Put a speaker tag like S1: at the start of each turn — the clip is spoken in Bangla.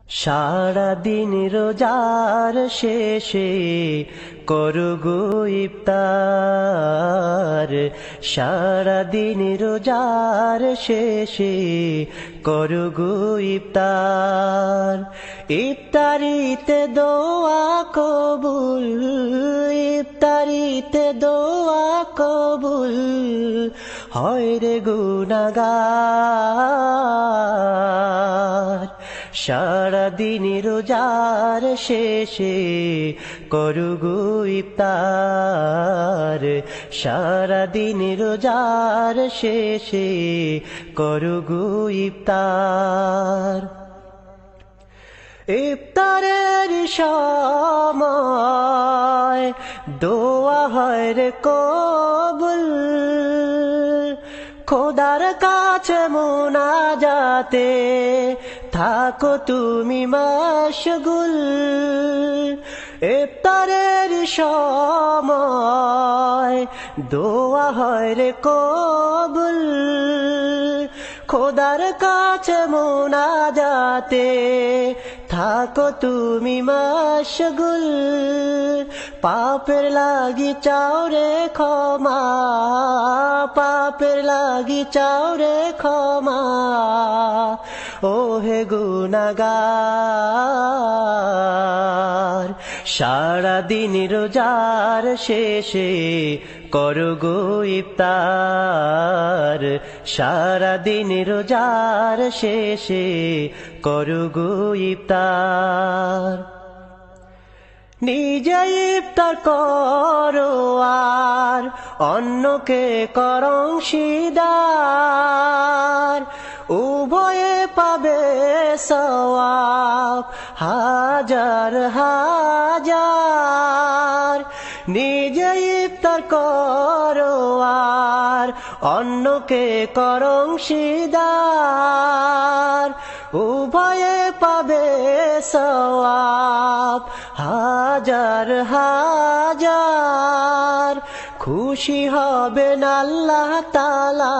S1: সারা দিন রোজার শেষে করো গো ইফতার। সারা দিন রোজার শেষে করো গো ইফতার। ইফতারিতে দোয়া কবুল, ইফতারিতে দোয়া কবুল হয় রে গুনাহগার। সারা দিন রোজার শেষে করো গো ইফতার। সারা দিন রোজার শেষে করো গো ইফতার। ইফতারের সময় দোয়া হয় রে কবুল, খোদার কাছে মুনাজাতে থাকো তুমি মাশগুল। ইফতারের সময় দোয়া হয় রে কবুল, খোদার কাছে মুনাজাতে থাকো তুমি মাশগুল। পাপের লাগি চাও রে ক্ষমা, পাপের লাগি চাও রে ক্ষমা ও হে গুনাহগার। সারা দিন রোজার শেষে করো গো ইফতার। সারা দিন রোজার শেষে করো গো ইফতার। নিজে ইফতার করো আর অন্যকে করো অংশীদার, উভয়ে পাবে সওয়াব হাজার হাজার। নিজে ইফতার করো আর অন্যকে করো অংশীদার, উভয়ে পাবে সওয়াব হাজার হাজার। খুশি হবেন আল্লাহ তাআলা।